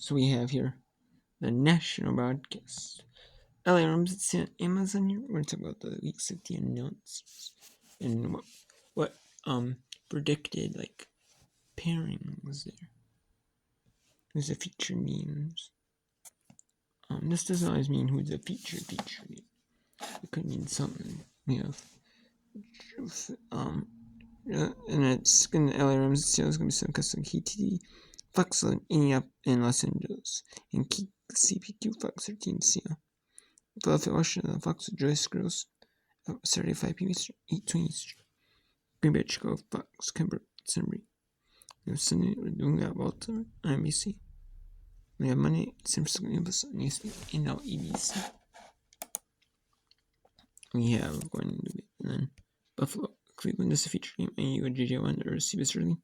So we have here the national broadcast. LA Rams, it's on Amazon here. We're going to talk about the weeks of the announcers and what predicted like pairing was there. Who's the featured games? This doesn't always mean who's the featured game. It could mean something. We have and it's gonna LA Rams sales gonna be some custom KTD Fox in Los Angeles and CPQ Fox 13 CL. Philadelphia, Washington, Fox with Joyce Girls Saturday 5 p.m. Eastern, 8:20 Eastern. Green Bay, Chicago, Fox, Kemper, Sunbury. We have Sunday, we're doing that Baltimore, NBC. We have Monday, San Francisco, NBC, and now ABC. We have going to be, and then Buffalo, Cleveland is a feature game, and you go JJ1 or CBS early.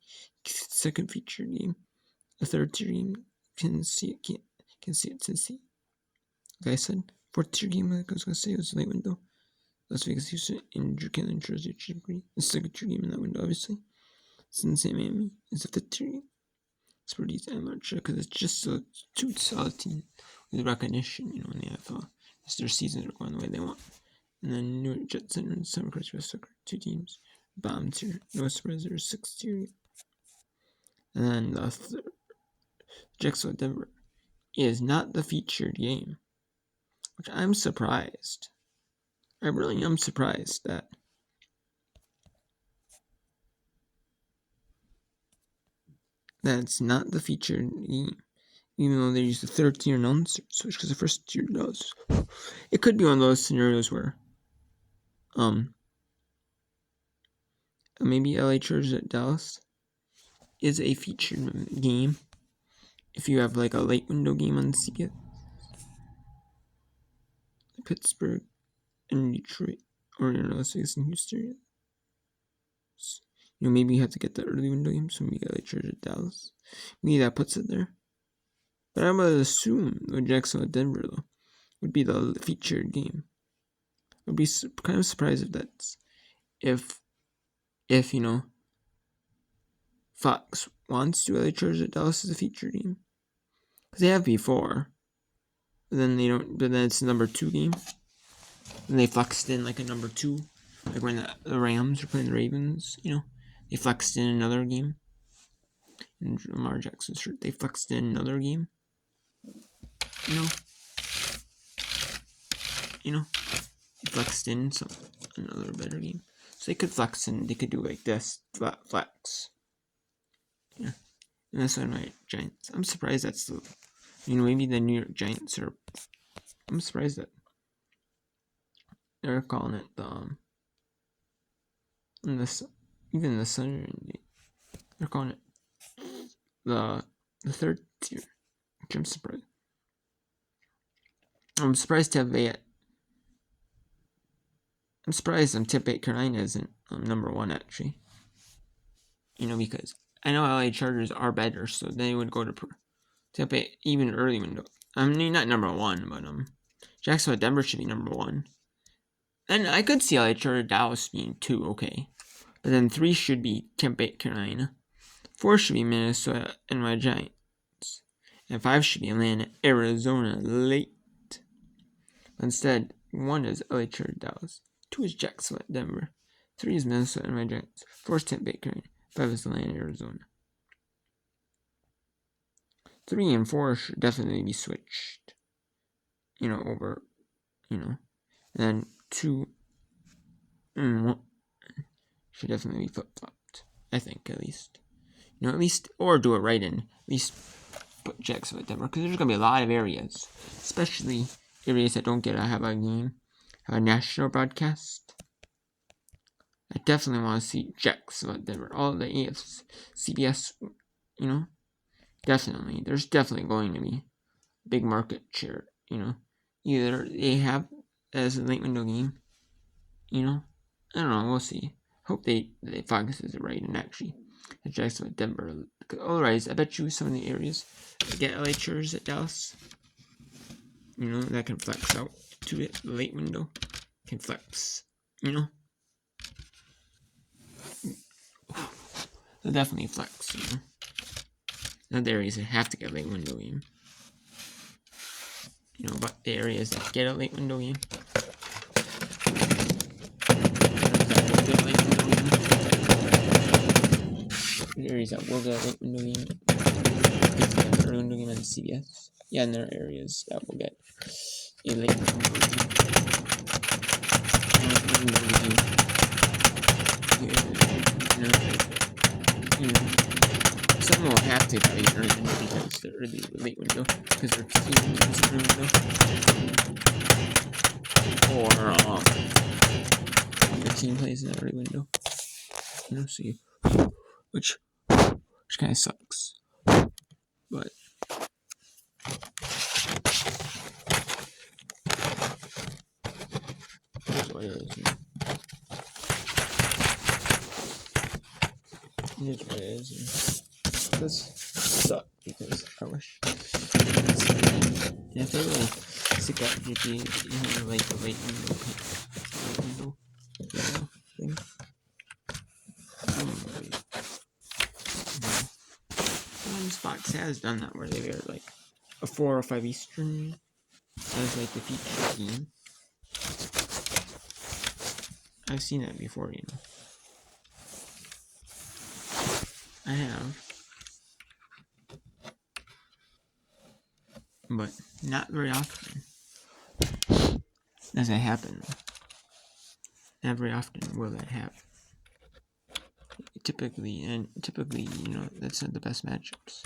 Second feature game. The third tier game can see it, Tennessee. Like I said, fourth tier game, like I was going to say, was late window. Las Vegas, Houston, and New Jersey, Chicago. The second tier game in that window, obviously. Cincinnati, Miami is the fifth tier game. Sporties, I'm not sure because it's just a two solid team with recognition, you know, when they have their seasons are going the way they want. And then New York Jets and Summer Cross West Soccer, two teams. Bombs here. No surprise, there's sixth tier. And then the third, Jacksonville, Denver, is not the featured game, which I'm surprised. I really am surprised that that's not the featured game, even though they use the third tier announcer switch because the first tier does. It could be one of those scenarios where, maybe LA Chargers at Dallas is a featured game if you have like a late window game on CBS. Pittsburgh and Detroit, or Las Vegas and Houston. You know, maybe you have to get the early window game, so maybe LA Chargers at Dallas. Maybe that puts it there. But I would assume with Jacksonville at Denver though would be the featured game. I'd be kind of surprised if that's if you know Fox wants to LA Chargers at Dallas as a featured game because they have before. But then they don't. But then it's a number 2 game. And they flexed in like a number 2, like when the Rams were playing the Ravens. You know, they flexed in another game. And Lamar Jackson's shirt, they flexed in another game. You know, they flexed in another better game. So they could flex in. They could do like this flex. Yeah, and that's why my Giants. I'm surprised that's the. You know, maybe the New York Giants are. I'm surprised that they're calling it even the Sunday, they're calling it the third tier, which I'm surprised. I'm surprised Tampa. I'm surprised Tampa Carolina isn't number 1 actually. You know, because I know LA Chargers are better, so they would go to Tampa even early window. I mean, not number 1, but Jacksonville, Denver should be number 1. And I could see LA Chargers, Dallas being 2, okay. But then 3 should be Tampa, Carolina. 4 should be Minnesota and my Giants. And 5 should be Atlanta, Arizona, late. Instead, 1 is LA Chargers, Dallas. 2 is Jacksonville, Denver. 3 is Minnesota and my Giants. 4 is Tampa, Carolina. 5 is Atlanta, Arizona. 3 and 4 should definitely be switched. You know, over, you know. And then 2 and 1 should definitely be flip-flopped. I think, at least. You know, at least, or do it right in. At least put Jacksonville, Denver. Because there's going to be a lot of areas. Especially areas that don't get to have a game. Have a national broadcast. I definitely want to see Jacksonville, Denver. All the AFC, CBS, you know. Definitely. There's definitely going to be big market share, you know. Either they have as a late window game, you know. I don't know. We'll see. Hope they focus it right and actually Jacksonville, Denver. Otherwise, I bet you some of the areas get LA Chargers at Dallas. You know, that can flex out to it. The late window can flex, you know. They'll definitely flex, you know. Not the areas that have to get late window game. but the areas that get a late window game. The areas that will get a late window game. Early window game on CBS. Yeah, and there are areas that will get a late window game. Some will have to play early window because they're early late window because their team is early window. Or the team plays in the early window. So which kind of sucks. But here's what it is. Here's what it is. This sucks because I wish. If they really stick out GP, like the late window thing. This box has done that where they wear like a 4 or 5 Eastern as like the feature game. I've seen that before, I have. But not very often does that happen. Not very often will that happen. Typically, that's not the best matchups.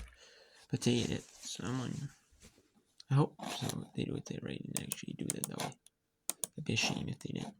But they did it, so I hope so they do it right and actually do it that way. It'd be a shame if they didn't.